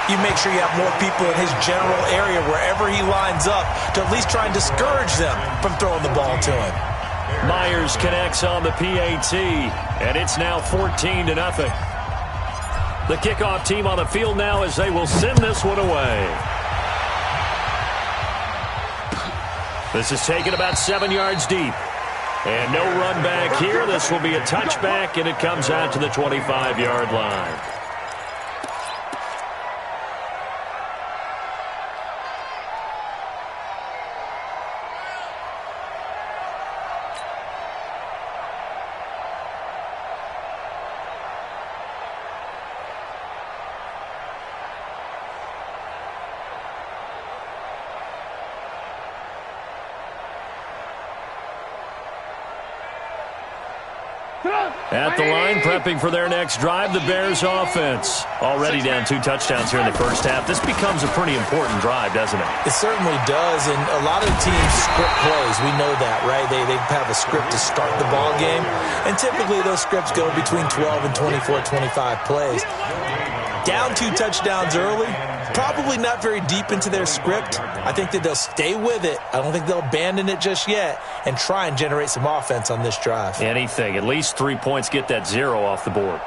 you make sure you have more people in his general area wherever he lines up to at least try and discourage them from throwing the ball to him. Myers connects on the PAT, and it's now 14-0. The kickoff team on the field now as they will send this one away. This is taken about 7 yards deep. And no run back here. This will be a touchback, and it comes out to the 25-yard line. At the line, prepping for their next drive, the Bears offense. Already down 2 touchdowns here in the first half. This becomes a pretty important drive, doesn't it? It certainly does, and a lot of teams script plays. We know that, right? They have a script to start the ball game, and typically those scripts go between 12 and 24, 25 plays. Down 2 touchdowns early, probably not very deep into their script. I think that they'll stay with it. I don't think they'll abandon it just yet and try and generate some offense on this drive. Anything. At least 3 points, get that 0 off the board.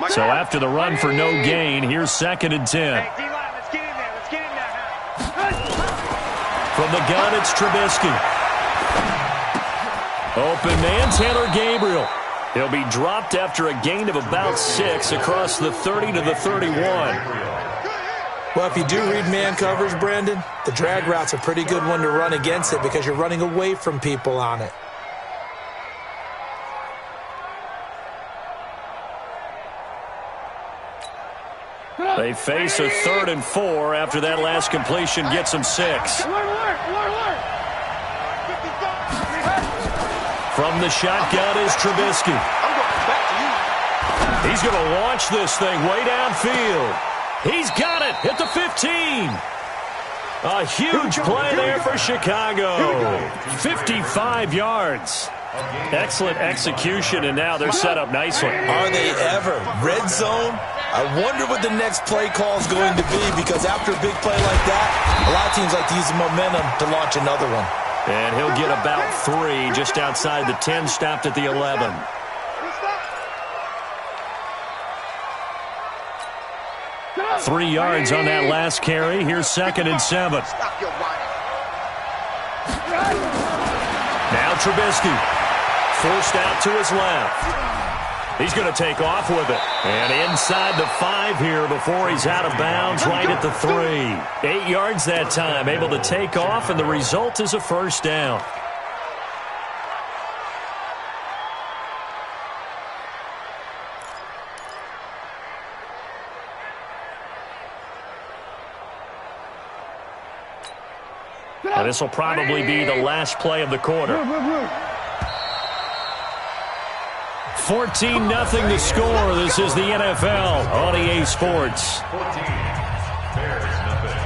So after the run for no gain, here's 2nd and 10. From the gun, it's Trubisky. Open man, Taylor Gabriel. He'll be dropped after a gain of about 6 across the 30 to the 31. Well, if you do read man coverage, Brandon, the drag route's a pretty good one to run against it because you're running away from people on it. They face a 3rd and 4 after that last completion gets them 6. From the shotgun is Trubisky. He's going to launch this thing way downfield. He's got it at the 15. A huge play there for Chicago. 55 yards. Excellent execution, and now they're set up nicely. Are they ever? Red zone? I wonder what the next play call is going to be, because after a big play like that, a lot of teams like to use the momentum to launch another one. And he'll get about 3 just outside the 10, stopped at the 11. Three yards on that last carry. Here's 2nd and 7. Now Trubisky. Forced out to his left. He's going to take off with it. And inside the 5 here before he's out of bounds, right at the 3. 8 yards that time, able to take off, and the result is a first down. And this will probably be the last play of the quarter. 14-0 the score. This is the NFL on EA Sports. 14, Bears nothing.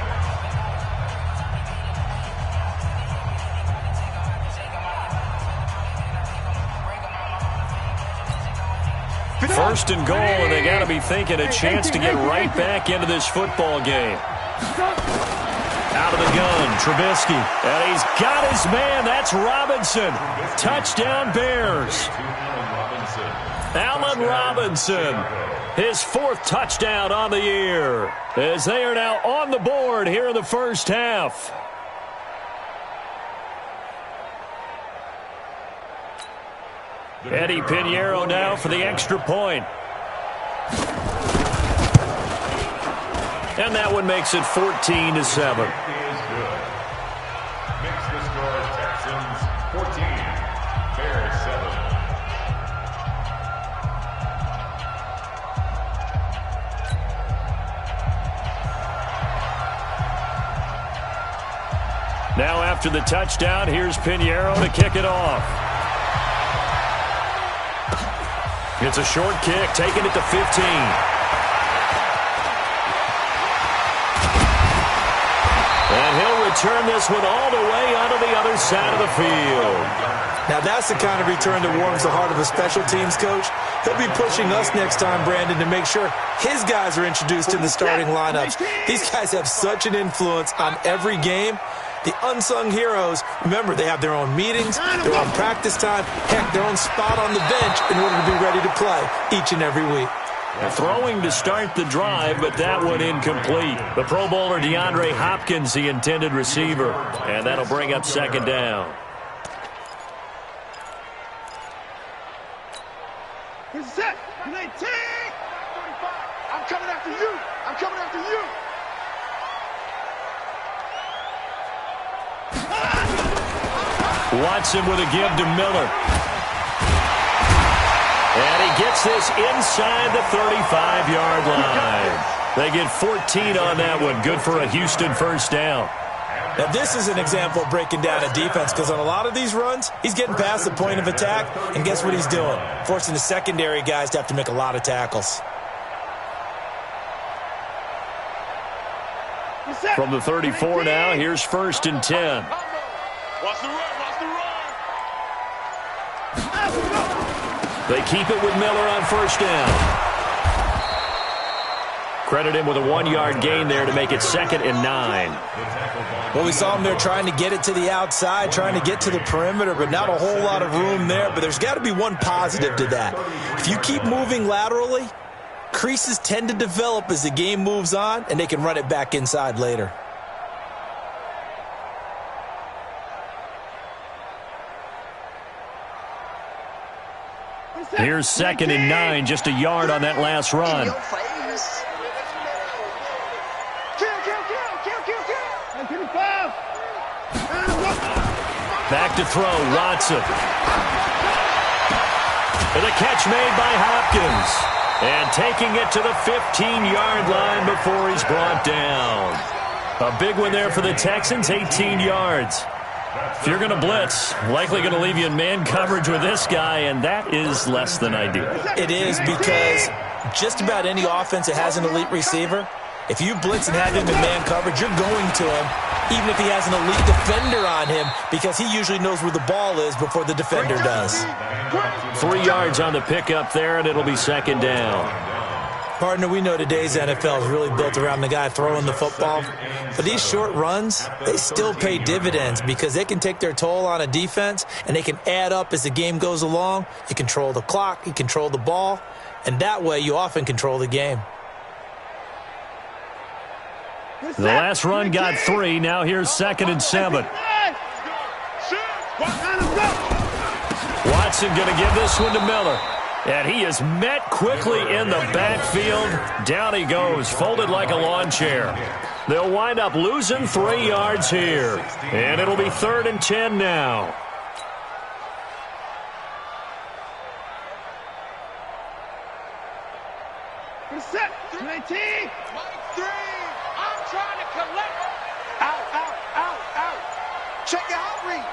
First and goal, and they got to be thinking a chance to get right back into this football game. Out of the gun, Trubisky. And he's got his man. That's Robinson. Touchdown, Bears. Allen Robinson, his 4th touchdown on the year, as they are now on the board here in the first half. Eddie Pinheiro now for the extra point. And that one makes it 14-7. Makes the score Texans 14, Bears 7. Now after the touchdown, here's Pinheiro to kick it off. It's a short kick, taking it to 15. And he'll return this one all the way onto the other side of the field. Now that's the kind of return that warms the heart of a special teams coach. He'll be pushing us next time, Brandon, to make sure his guys are introduced to the starting lineups. These guys have such an influence on every game. The unsung heroes, remember, they have their own meetings, their own practice time, heck, their own spot on the bench in order to be ready to play each and every week. Throwing to start the drive, but that one incomplete. The Pro Bowler DeAndre Hopkins, the intended receiver, and that'll bring up second down. Set, 19. I'm coming after you. I'm coming after you. Watson with a give to Miller. And he gets this inside the 35-yard line. They get 14 on that one. Good for a Houston first down. Now, this is an example of breaking down a defense because on a lot of these runs, he's getting past the point of attack, and guess what he's doing? Forcing the secondary guys to have to make a lot of tackles. From the 34 now, here's 1st and 10. Watch the run. Watch the run. They keep it with Miller on first down. Credit him with a 1-yard gain there to make it 2nd and 9. Well, we saw him there trying to get it to the outside, trying to get to the perimeter, but not a whole lot of room there. But there's got to be one positive to that. If you keep moving laterally, creases tend to develop as the game moves on, and they can run it back inside later. Here's 2nd and 9, just a yard on that last run. Back to throw, Watson. And a catch made by Hopkins. And taking it to the 15-yard line before he's brought down. A big one there for the Texans, 18 yards. If you're going to blitz, likely going to leave you in man coverage with this guy, and that is less than ideal. It is because just about any offense that has an elite receiver, if you blitz and have him in man coverage, you're going to him, even if he has an elite defender on him, because he usually knows where the ball is before the defender does. 3 yards on the pickup there, and it'll be 2nd down. Partner, we know today's NFL is really built around the guy throwing the football. But these short runs, they still pay dividends because they can take their toll on a defense, and they can add up as the game goes along. You control the clock, you control the ball, and that way you often control the game. The last run got 3. Now here's 2nd and 7. Watson going to give this one to Miller. And he is met quickly in the backfield. Down he goes, folded like a lawn chair. They'll wind up losing 3 yards here. And it'll be 3rd and 10 now. Set, 19. Mike 3. I'm trying to collect. Out. Check out read.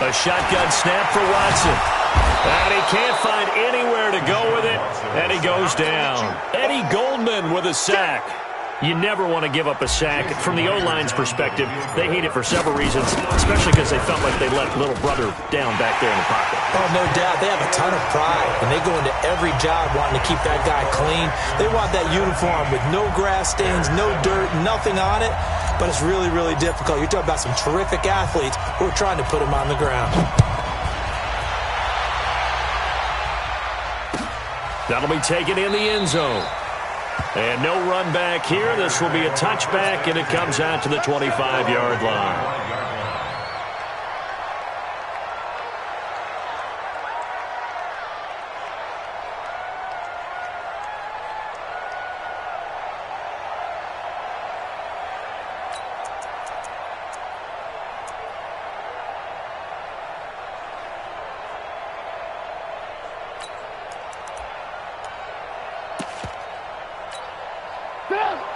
A shotgun snap for Watson. And he can't find anywhere to go with it. And he goes down. Eddie Goldman with a sack. You never want to give up a sack. From the O-line's perspective, they hate it for several reasons, especially because they felt like they let little brother down back there in the pocket. Oh, no doubt. They have a ton of pride, and they go into every job wanting to keep that guy clean. They want that uniform with no grass stains, no dirt, nothing on it, but it's really, really difficult. You're talking about some terrific athletes who are trying to put him on the ground. That'll be taken in the end zone. And no run back here. This will be a touchback, and it comes out to the 25-yard line.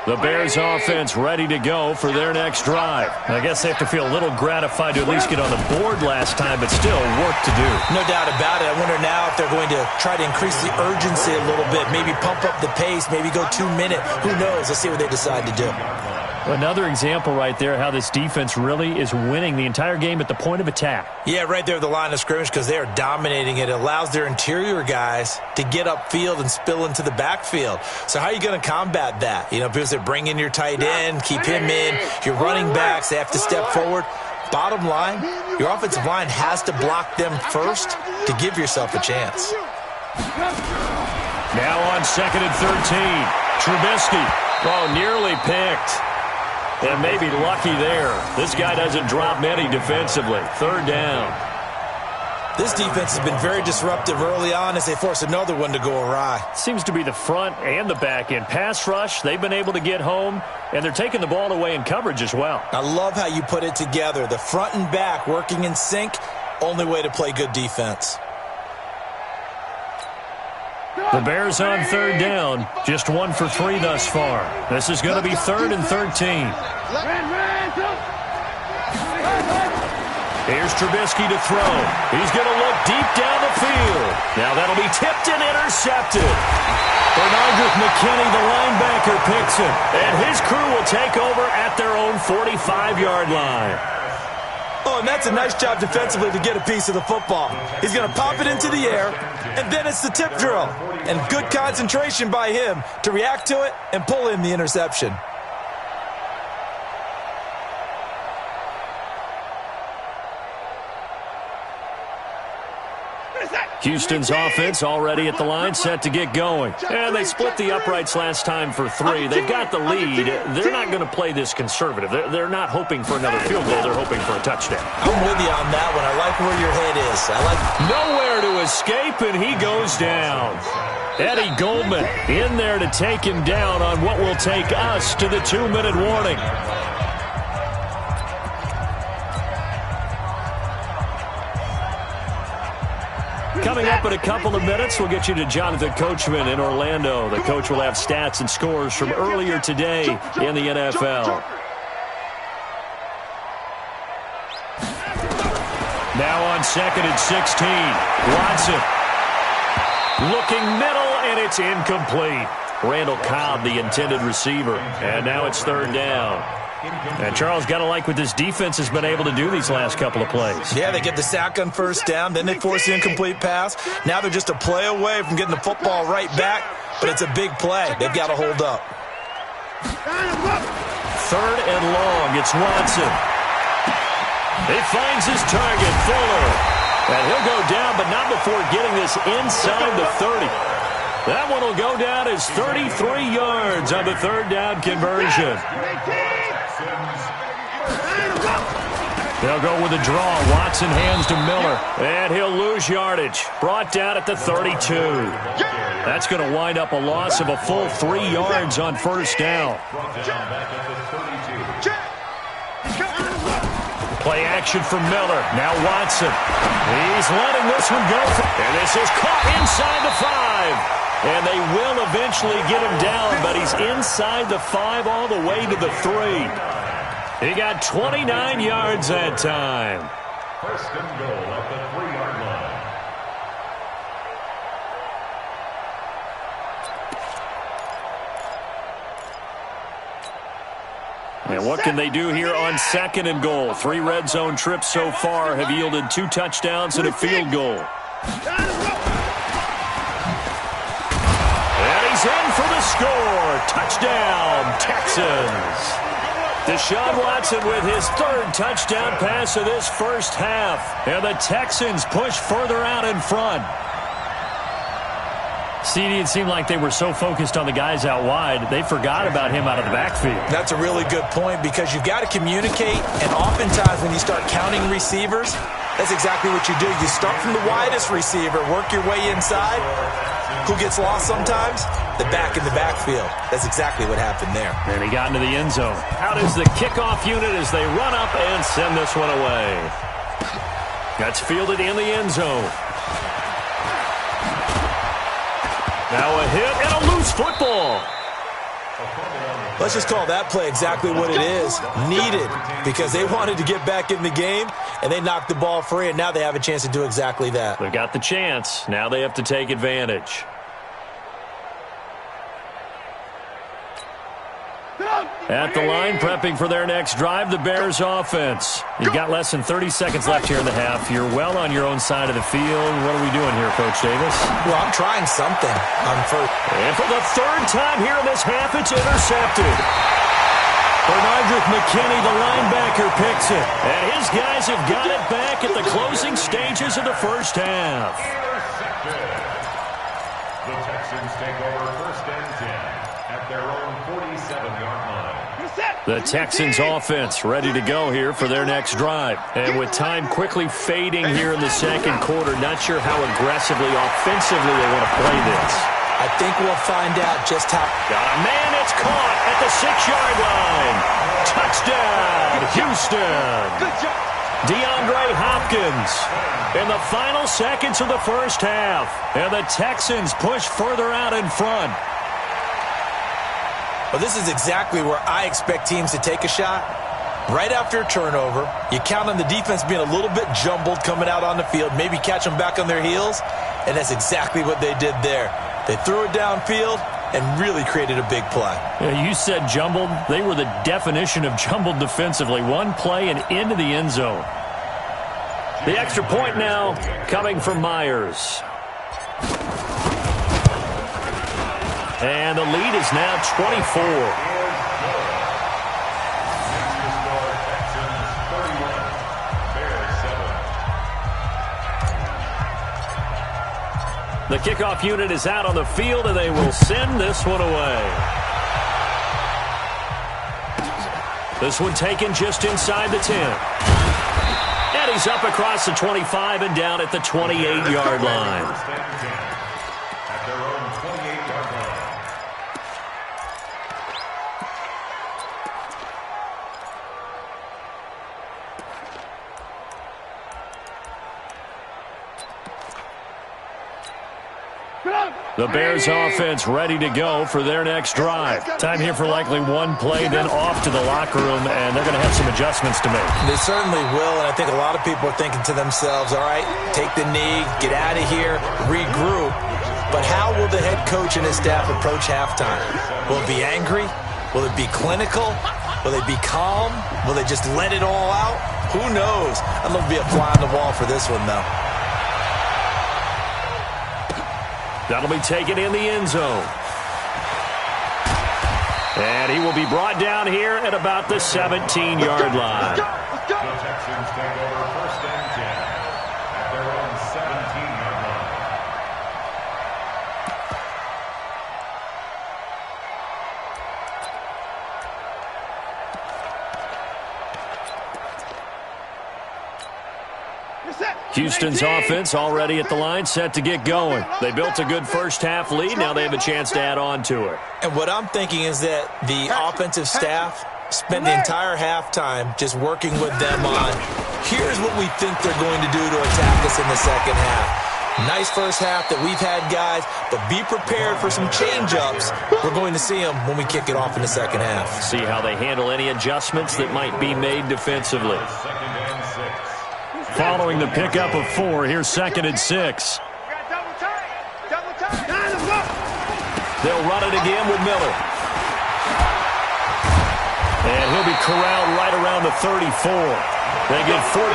The Bears offense ready to go for their next drive. I guess they have to feel a little gratified to at least get on the board last time, but still work to do. No doubt about it. I wonder now if they're going to try to increase the urgency a little bit, maybe pump up the pace, maybe go 2 minute. Who knows? Let's see what they decide to do. Another example right there how this defense really is winning the entire game at the point of attack. Yeah, right there at the line of scrimmage because they are dominating it. It allows their interior guys to get upfield and spill into the backfield. So how are you going to combat that? You know, because they bring in your tight end, keep him in. Your running backs, they have to step forward. Bottom line, your offensive line has to block them first to give yourself a chance. Now on 2nd and 13. Trubisky. Oh, nearly picked. And maybe lucky there. This guy doesn't drop many defensively. 3rd down. This defense has been very disruptive early on as they force another one to go awry. Seems to be the front and the back end. Pass rush, they've been able to get home, and they're taking the ball away in coverage as well. I love how you put it together. The front and back working in sync, only way to play good defense. The Bears on 3rd down, just 1 for 3 thus far. This is going to be 3rd and 13. Here's Trubisky to throw. He's going to look deep down the field. Now that'll be tipped and intercepted. Bernard McKinney, the linebacker, picks it. And his crew will take over at their own 45-yard line. Oh, and that's a nice job defensively to get a piece of the football. He's going to pop it into the air, and then it's the tip drill. And good concentration by him to react to it and pull in the interception. Houston's offense already at the line, set to get going. And they split the uprights last time for 3. They've got the lead. They're not going to play this conservative. They're not hoping for another field goal. They're hoping for a touchdown. I'm with you on that one. I like where your head is. I like nowhere to escape, and he goes down. Eddie Goldman in there to take him down on what will take us to the 2-minute warning. Coming up in a couple of minutes, we'll get you to Jonathan Coachman in Orlando. The coach will have stats and scores from earlier today in the NFL. Now on 2nd and 16. Watson. Looking middle, and it's incomplete. Randall Cobb, the intended receiver. And now it's 3rd down. And Charles, got to like what this defense has been able to do these last couple of plays. Yeah, they get the sack on 1st down, then they force the incomplete pass. Now they're just a play away from getting the football right back, but it's a big play. They've got to hold up. 3rd and long, it's Watson. He finds his target, Fuller. And he'll go down, but not before getting this inside the 30. That one will go down as 33 yards on the 3rd down conversion. They'll go with a draw. Watson hands to Miller, and he'll lose yardage. Brought down at the 32. That's going to wind up a loss of a full 3 yards on 1st down. Play action for Miller. Now Watson. He's letting this one go. And this is caught inside the 5. And they will eventually get him down, but he's inside the 5 all the way to the 3. He got 29 yards that time. 1st and goal at the 3-yard line. And what can they do here on 2nd and goal? 3 red zone trips so far have yielded 2 touchdowns and a field goal. And he's in for the score. Touchdown, Texans. Deshaun Watson with his 3rd touchdown pass of this first half. And the Texans push further out in front. CD, it seemed like they were so focused on the guys out wide, they forgot about him out of the backfield. That's a really good point because you've got to communicate, and oftentimes when you start counting receivers, that's exactly what you do. You start from the widest receiver, work your way inside. Who gets lost sometimes? The back in the backfield. That's exactly what happened there. And he got into the end zone. Out is the kickoff unit as they run up and send this one away. That's fielded in the end zone. Now a hit and a loose football. Let's just call that play exactly what it is. Needed, because they wanted to get back in the game, and they knocked the ball free, and now they have a chance to do exactly that. They've got the chance. Now they have to take advantage. At the line, prepping for their next drive, the Bears offense. You've got less than 30 seconds left here in the half. You're well on your own side of the field. What are we doing here, Coach Davis? Well, I'm trying something on first. And for the third time here in this half, it's intercepted. Bernardrick McKinney, the linebacker, picks it. And his guys have got it back at the closing stages of the first half. Intercepted. The Texans take over first and 10 at their own 47-yard line. The Texans offense ready to go here for their next drive. And with time quickly fading here in the second quarter, not sure how aggressively, offensively they want to play this. I think we'll find out just how. Got a man, it's caught at the 6-yard line. Touchdown, Houston. Good job. DeAndre Hopkins in the final seconds of the first half. And the Texans push further out in front. Well, this is exactly where I expect teams to take a shot. Right after a turnover, you count on the defense being a little bit jumbled coming out on the field, maybe catch them back on their heels, and that's exactly what they did there. They threw it downfield and really created a big play. Yeah, you said jumbled. They were the definition of jumbled defensively. One play and into the end zone. The extra point now coming from Myers. And the lead is now 24. The kickoff unit is out on the field, and they will send this one away. This one taken just inside the 10. And he's up across the 25 and down at the 28-yard line. At their own 28-yard line. The Bears offense ready to go for their next drive. Time here for likely one play, then off to the locker room, and they're going to have some adjustments to make. They certainly will, and I think a lot of people are thinking to themselves, all right, take the knee, get out of here, regroup. But how will the head coach and his staff approach halftime? Will it be angry? Will it be clinical? Will they be calm? Will they just let it all out? Who knows? I'd love to be a fly on the wall for this one, though. That'll be taken in the end zone. And he will be brought down here at about the 17-yard line. The Texans take over first and 10 at their own 17-yard line. Houston's offense already at the line, set to get going. They built a good first-half lead. Now they have a chance to add on to it. And what I'm thinking is that the offensive staff spent the entire halftime just working with them on, here's what we think they're going to do to attack us in the second half. Nice first half that we've had, guys, but be prepared for some change-ups. We're going to see them when we kick it off in the second half. See how they handle any adjustments that might be made defensively. Second and 6. Following the pickup of 4, here's second and 6. Double time. They'll run it again with Miller. And he'll be corralled right around the 34. They get 14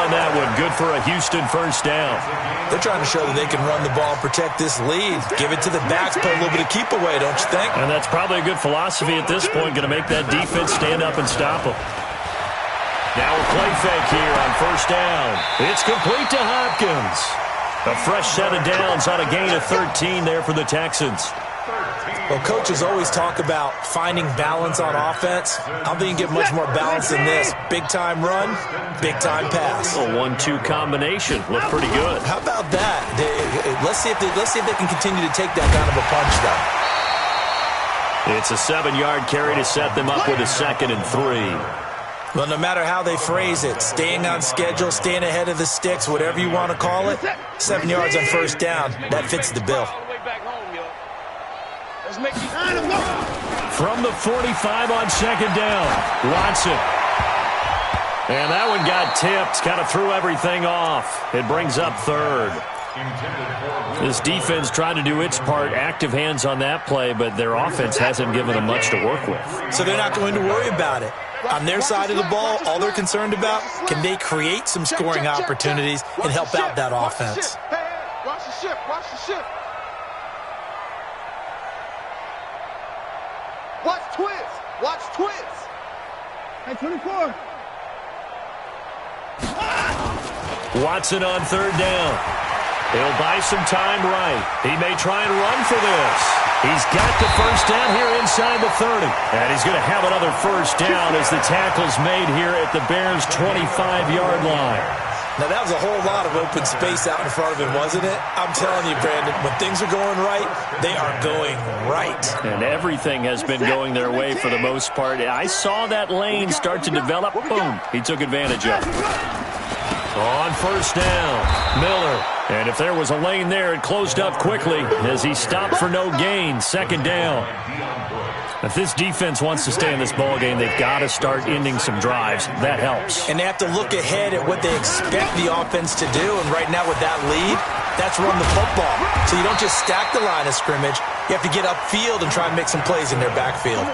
on that one. Good for a Houston first down. They're trying to show that they can run the ball and protect this lead. Give it to the backs, put a little bit of keep away, don't you think? And that's probably a good philosophy at this point, going to make that defense stand up and stop them. Now a play fake here on first down. It's complete to Hopkins. A fresh set of downs on a gain of 13 there for the Texans. Well, coaches always talk about finding balance on offense. I don't think you get much more balance than this. Big-time run, big-time pass. A 1-2 combination. Looked pretty good. How about that? Let's see if they can continue to take that kind of a punch, though. It's a 7-yard carry to set them up with a 2nd and 3. Well, no matter how they phrase it, staying on schedule, staying ahead of the sticks, whatever you want to call it, 7 yards on first down, that fits the bill. From the 45 on second down, Watson. And that one got tipped, kind of threw everything off. It brings up 3rd. This defense tried to do its part, active hands on that play, but their offense hasn't given them much to work with. So they're not going to worry about it. On their side of the ball, all they're concerned about, can they create some scoring opportunities and help out that offense? Watch the ship, watch the ship. Watch twist, watch twist. Hey, 24. Watson on third down. He'll buy some time right. He may try and run for this. He's got the first down here inside the 30. And he's going to have another first down as the tackle's made here at the Bears' 25-yard line. Now, that was a whole lot of open space out in front of him, wasn't it? I'm telling you, Brandon, when things are going right, they are going right. And everything has been going their way for the most part. I saw that lane start to develop. Boom. He took advantage of it. On first down, Miller. And if there was a lane there, it closed up quickly as he stopped for no gain. Second down. If this defense wants to stay in this ballgame, they've got to start ending some drives. That helps. And they have to look ahead at what they expect the offense to do. And right now with that lead, that's run the football. So you don't just stack the line of scrimmage. You have to get upfield and try and make some plays in their backfield.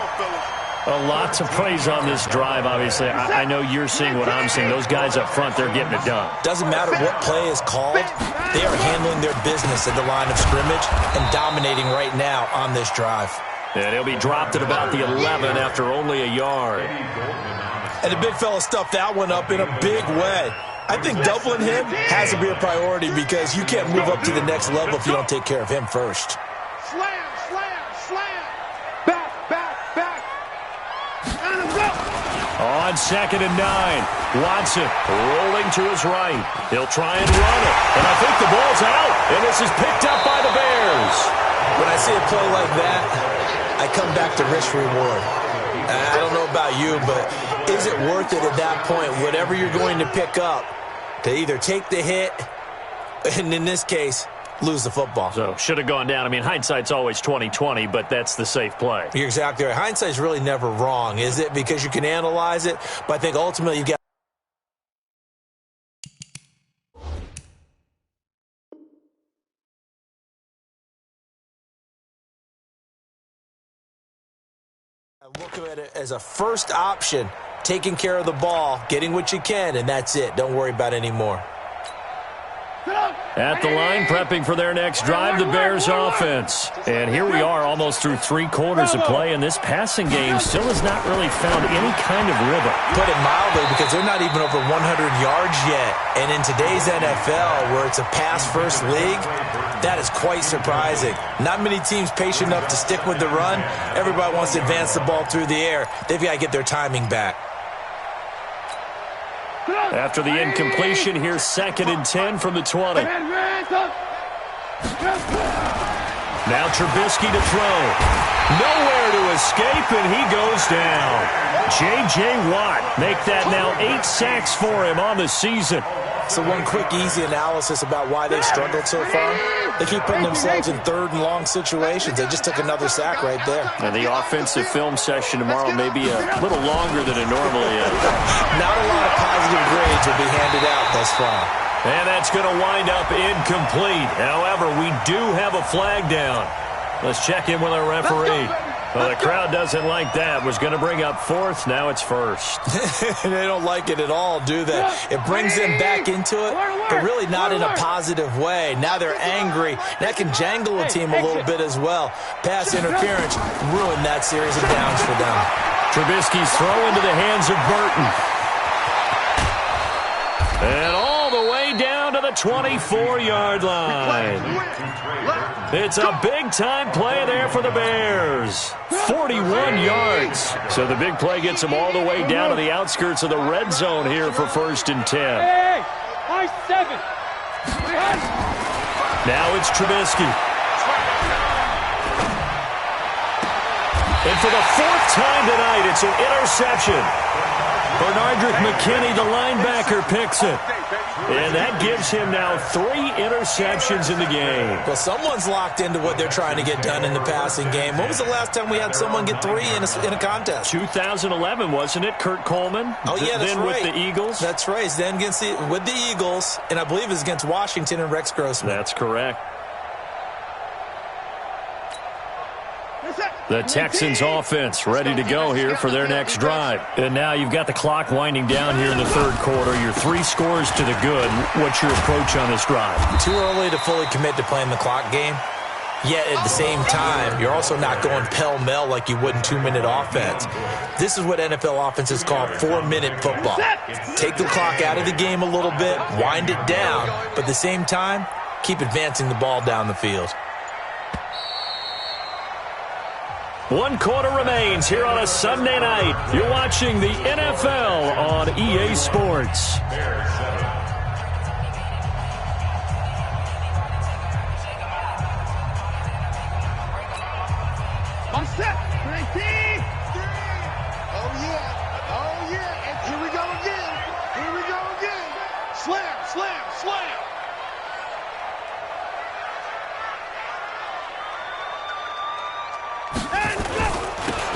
A lot to praise on this drive, obviously. I know you're seeing what I'm seeing. Those guys up front, they're getting it done. Doesn't matter what play is called. They are handling their business at the line of scrimmage and dominating right now on this drive. And he'll be dropped at about the 11 after only a yard. And the big fella stuffed that one up in a big way. I think doubling him has to be a priority because you can't move up to the next level if you don't take care of him first. Slam, slam, slam. Back, back, back. And a block. On 2nd and 9, Watson rolling to his right. He'll try and run it. And I think the ball's out. And this is picked up by the Bears. When I see a play like that, I come back to risk-reward. I don't know about you, but is it worth it at that point, whatever you're going to pick up, to either take the hit, and in this case, lose the football? So, should have gone down. I mean, hindsight's always 20/20, but that's the safe play. You're exactly right. Hindsight's really never wrong, is it? Because you can analyze it, but I think ultimately you got look at it as a first option, taking care of the ball, getting what you can, and that's it. Don't worry about it anymore. At the line, prepping for their next drive, the Bears offense. And here we are almost through 3 quarters of play, and this passing game still has not really found any kind of rhythm. Put it mildly, because they're not even over 100 yards yet. And in today's NFL, where it's a pass-first league, that is quite surprising. Not many teams patient enough to stick with the run. Everybody wants to advance the ball through the air. They've got to get their timing back. After the incompletion, here's 2nd and 10 from the 20. Now Trubisky to throw. Nowhere to escape, and he goes down. J.J. Watt make that now 8 sacks for him on the season. So one quick, easy analysis about why they've struggled so far. They keep putting themselves in 3rd and long situations. They just took another sack right there. And the offensive film session tomorrow may be a little longer than it normally is. Not a lot of positive grades will be handed out thus far. And that's going to wind up incomplete. However, we do have a flag down. Let's check in with our referee. Well, the crowd doesn't like that. Was going to bring up 4th. Now it's 1st. They don't like it at all, do they? It brings them back into it, but really not in a positive way. Now they're angry. That can jangle a team a little bit as well. Pass interference ruined that series of downs for them. Trubisky's throw into the hands of Burton. And all the way down to the 24-yard line. It's a big-time play there for the Bears. 41 yards. So the big play gets them all the way down to the outskirts of the red zone here for 1st and 10. Now it's Trubisky. And for the 4th time tonight, it's an interception. Bernardrick McKinney, the linebacker, picks it. And that gives him now 3 interceptions in the game. Well, someone's locked into what they're trying to get done in the passing game. When was the last time we had someone get 3 in a contest? 2011, wasn't it, Kurt Coleman? Oh, yeah, that's then right. with the Eagles? That's right. Then with the Eagles, and I believe it's against Washington and Rex Grossman. That's correct. The Texans offense ready to go here for their next drive. And now you've got the clock winding down here in the third quarter. You're 3 scores to the good. What's your approach on this drive? Too early to fully commit to playing the clock game. Yet at the same time, you're also not going pell-mell like you would in 2-minute offense. This is what NFL offenses call 4-minute football. Take the clock out of the game a little bit, wind it down, but at the same time, keep advancing the ball down the field. 1 quarter remains here on a Sunday night. You're watching the NFL on EA Sports. I'm set. 19. Oh, yeah. Oh, yeah. And here we go again. Here we go again. Slam, slam, slam.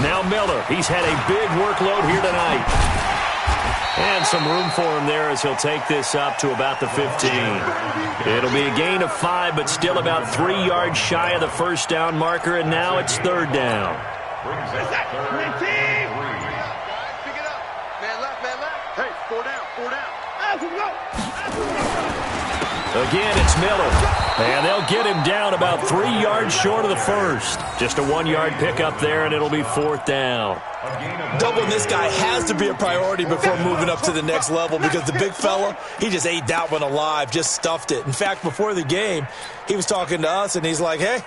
Now Miller, he's had a big workload here tonight. And some room for him there as he'll take this up to about the 15. It'll be a gain of 5, but still about 3 yards shy of the first down marker, and now it's third down. Pick it up. Man left, man left. Hey, 4 down, 4 down. Again, it's Miller. And they'll get him down about 3 yards short of the first. Just a 1-yard pickup there, and it'll be fourth down. Doubling this guy has to be a priority before moving up to the next level because the big fella, he just ate that one alive, just stuffed it. In fact, before the game, he was talking to us, and he's like, hey,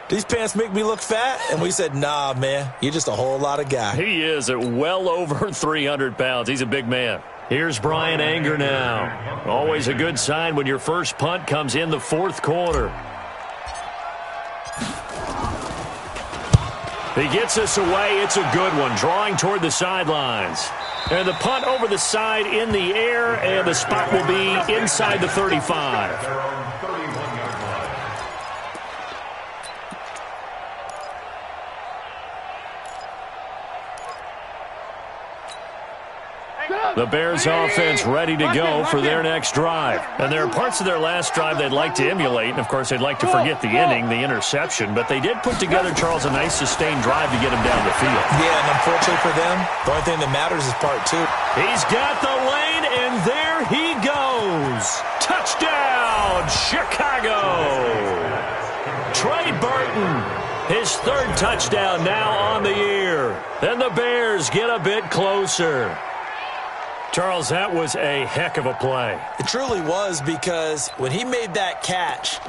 these pants make me look fat? And we said, nah, man, you're just a whole lot of guy. He is at well over 300 pounds. He's a big man. Here's Brian Anger now. Always a good sign when your first punt comes in the fourth quarter. He gets us away. It's a good one, drawing toward the sidelines. And the punt over the side in the air, and the spot will be inside the 35. The Bears offense ready to go for their next drive. And there are parts of their last drive they'd like to emulate. And, of course, they'd like to forget the inning, the interception. But they did put together, Charles, a nice sustained drive to get him down the field. Yeah, and unfortunately for them, the only thing that matters is part 2. He's got the lane, and there he goes. Touchdown, Chicago. Trey Burton, his 3rd touchdown now on the year. And the Bears get a bit closer. Charles, that was a heck of a play. It truly was, because when he made that catch,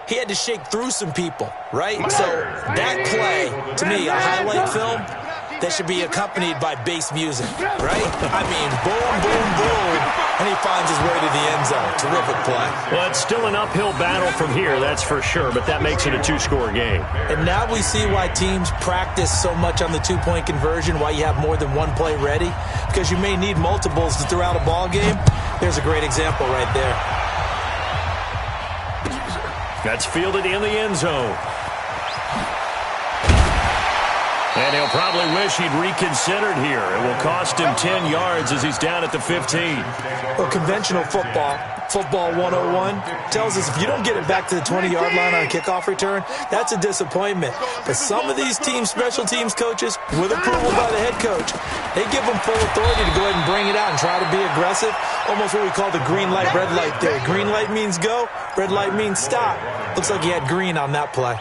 he had to shake through some people, right? So that play, to me, a highlight film that should be accompanied by bass music, right? I mean, boom, boom, boom, and he finds his way to the end zone. Terrific play. Well, it's still an uphill battle from here, that's for sure, but that makes it a 2-score game. And now we see why teams practice so much on the 2-point conversion, why you have more than one play ready, because you may need multiples to throw out a ball game. There's a great example right there. That's fielded in the end zone. And he'll probably wish he'd reconsidered here. It will cost him 10 yards as he's down at the 15. Well, conventional football 101, tells us if you don't get it back to the 20-yard line on a kickoff return, that's a disappointment. But some of these special teams coaches, with approval by the head coach, they give them full authority to go ahead and bring it out and try to be aggressive, almost what we call the green light, red light theory. Green light means go, red light means stop. Looks like he had green on that play.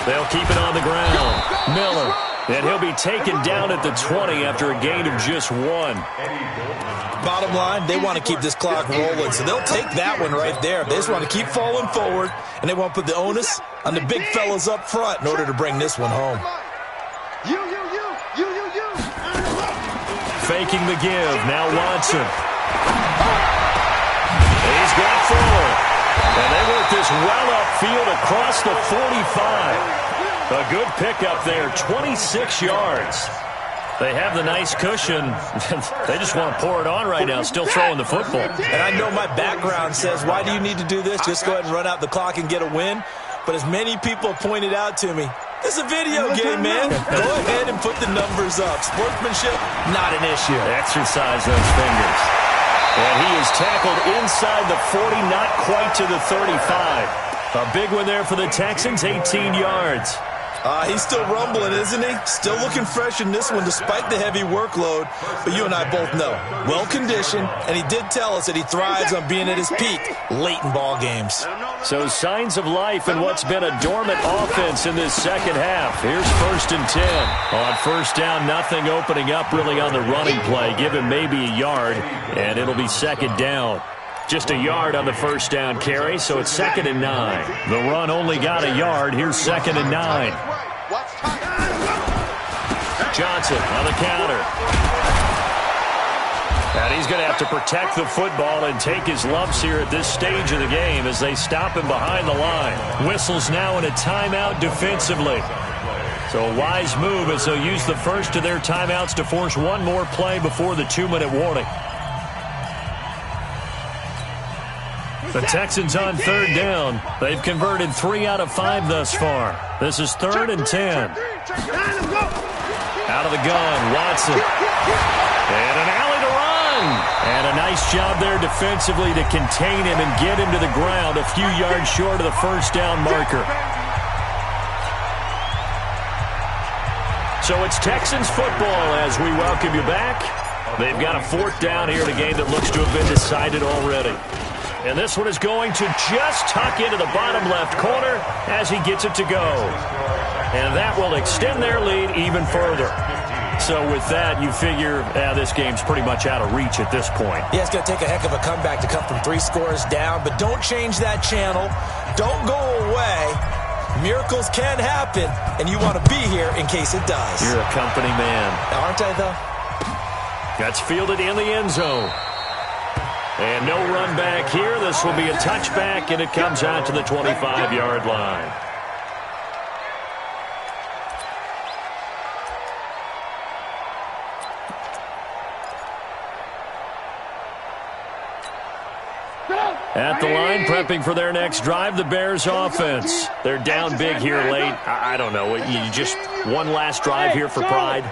They'll keep it on the ground. Miller. And he'll be taken down at the 20 after a gain of just 1. Bottom line, they want to keep this clock rolling, so they'll take that one right there. They just want to keep falling forward, and they want to put the onus on the big fellas up front in order to bring this one home. Faking the give. Now Watson. He's got 4. And they work this well upfield across the 45. A good pickup there, 26 yards. They have the nice cushion. They just want to pour it on right now, still throwing the football. And I know my background says, why do you need to do this? Just go ahead and run out the clock and get a win. But as many people pointed out to me, this is a video game, man. Go ahead and put the numbers up. Sportsmanship, not an issue. Exercise those fingers. And he is tackled inside the 40, not quite to the 35. A big one there for the Texans, 18 yards. He's still rumbling, isn't he? Still looking fresh in this one despite the heavy workload. But you and I both know, well-conditioned, and he did tell us that he thrives on being at his peak late in ball games. So signs of life in what's been a dormant offense in this second half. Here's 1st and 10. On first down, nothing opening up really on the running play. Give him maybe a yard, and it'll be 2nd down. Just a yard on the first down carry, so it's 2nd and 9. The run only got a yard. Here's 2nd and 9. Johnson on the counter. And he's going to have to protect the football and take his lumps here at this stage of the game as they stop him behind the line. Whistles now in a timeout defensively. So a wise move as they'll use the first of their timeouts to force one more play before the 2-minute warning. The Texans on 3rd down. They've converted 3 out of 5 thus far. This is 3rd and 10. Out of the gun, Watson. And an alley to run. And a nice job there defensively to contain him and get him to the ground a few yards short of the first down marker. So it's Texans football as we welcome you back. They've got a 4th down here in a game that looks to have been decided already. And this one is going to just tuck into the bottom left corner as he gets it to go. And that will extend their lead even further. So with that, you figure this game's pretty much out of reach at this point. Yeah, it's going to take a heck of a comeback to come from 3 scores down, but don't change that channel. Don't go away. Miracles can happen, and you want to be here in case it does. You're a company man. Aren't I, though? That's fielded in the end zone. And no run back here. This will be a touchback, and it comes out to the 25-yard line. At the line, prepping for their next drive, the Bears offense. They're down big here late. I don't know. You just one last drive here for pride?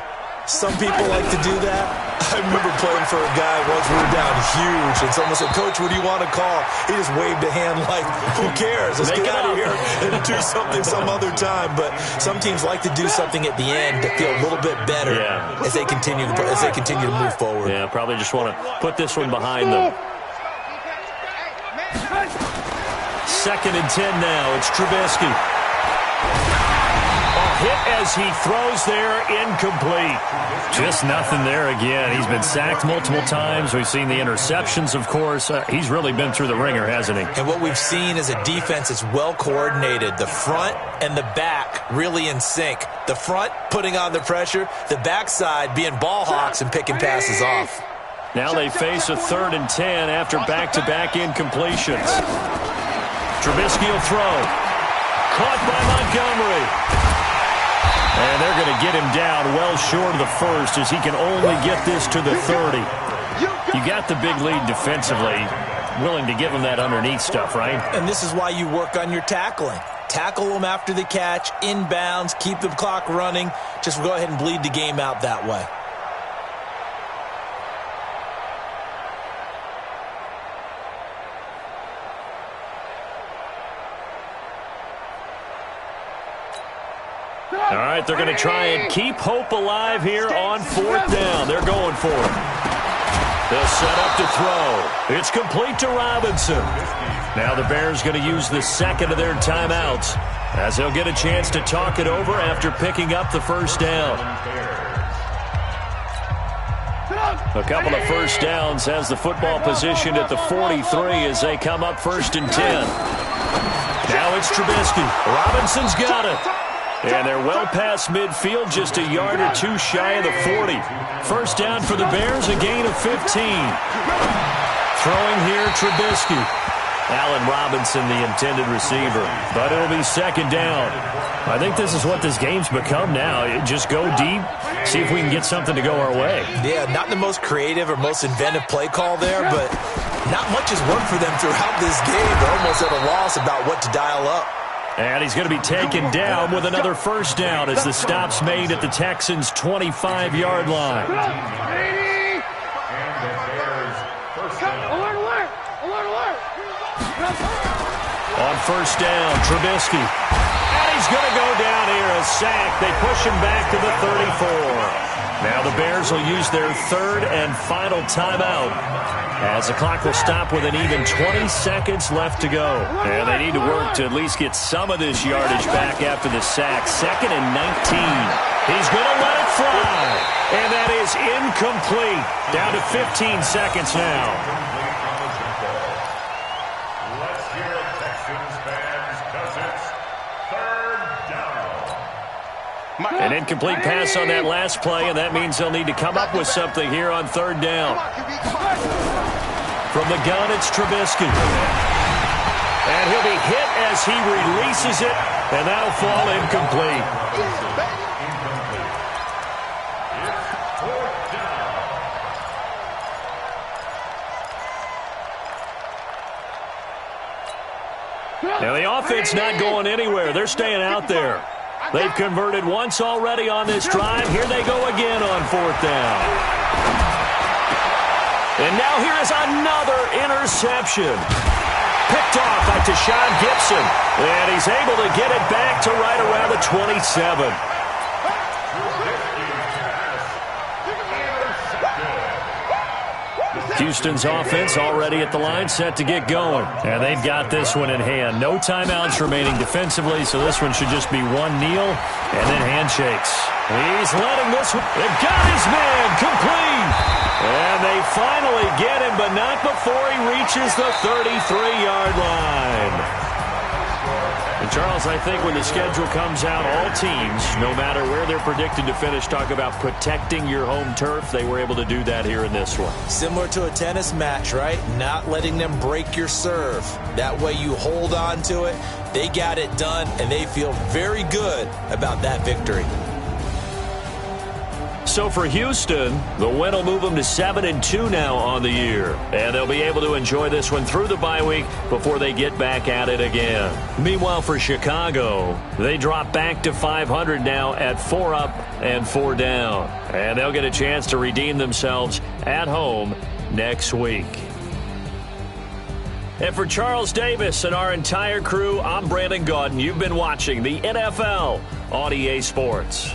Some people like to do that. I remember playing for a guy once we were down huge, and someone said, "Coach, what do you want to call?" He just waved a hand like, who cares? Let's get out of here and do something some other time. But some teams like to do something at the end to feel a little bit better as they continue to move forward. Yeah, probably just want to put this one behind them. 2nd and 10 now. It's Trubisky. Hit as he throws there, incomplete. Just nothing there again. He's been sacked multiple times. We've seen the interceptions, of course. He's really been through the ringer, hasn't he? And what we've seen is a defense that's well coordinated. The front and the back really in sync. The front putting on the pressure, the backside being ball hawks and picking passes off. Now they face a 3rd and 10 after back-to-back incompletions. Trubisky will throw. Caught by Montgomery. And they're going to get him down well short of the first as he can only get this to the 30. You got the big lead defensively, willing to give him that underneath stuff, right? And this is why you work on your tackling. Tackle them after the catch, inbounds, keep the clock running. Just go ahead and bleed the game out that way. All right, they're going to try and keep hope alive here on 4th down. They're going for it. They'll set up to throw. It's complete to Robinson. Now the Bears going to use the 2nd of their timeouts as they'll get a chance to talk it over after picking up the first down. A couple of first downs has the football positioned at the 43 as they come up 1st and 10. Now it's Trubisky. Robinson's got it. And they're well past midfield, just a yard or two shy of the 40. First down for the Bears, a gain of 15. Throwing here, Trubisky. Allen Robinson, the intended receiver. But it'll be second down. I think this is what this game's become now. Just go deep, see if we can get something to go our way. Yeah, not the most creative or most inventive play call there, but not much has worked for them throughout this game. They're almost at a loss about what to dial up. And he's going to be taken down with another first down as the stop's made at the Texans' 25-yard line. On first down, Trubisky. And he's going to go down here, a sack. They push him back to the 34. Now the Bears will use their third and final timeout as the clock will stop with an even 20 seconds left to go. And they need to work to at least get some of this yardage back after the sack. 2nd and 19. He's going to let it fly. And that is incomplete. Down to 15 seconds now. An incomplete pass on that last play, and that means they'll need to come up with something here on third down. From the gun, it's Trubisky. And he'll be hit as he releases it, and that'll fall incomplete. Now the offense not going anywhere. They're staying out there. They've converted once already on this drive. Here they go again on fourth down. And now here is another interception. Picked off by Tashawn Gibson. And he's able to get it back to right around the 27. Houston's offense already at the line, set to get going. And they've got this one in hand. No timeouts remaining defensively, so this one should just be one kneel and then handshakes. He's letting this one. They've got his man complete. And they finally get him, but not before he reaches the 33-yard line. And Charles, I think when the schedule comes out, all teams, no matter where they're predicted to finish, talk about protecting your home turf. They were able to do that here in this one. Similar to a tennis match, right? Not letting them break your serve. That way you hold on to it. They got it done, and they feel very good about that victory. So for Houston, the win will move them to 7-2 now on the year. And they'll be able to enjoy this one through the bye week before they get back at it again. Meanwhile, for Chicago, they drop back to 500 now at 4 up and 4 down. And they'll get a chance to redeem themselves at home next week. And for Charles Davis and our entire crew, I'm Brandon Gaudin. You've been watching the NFL on EA Sports.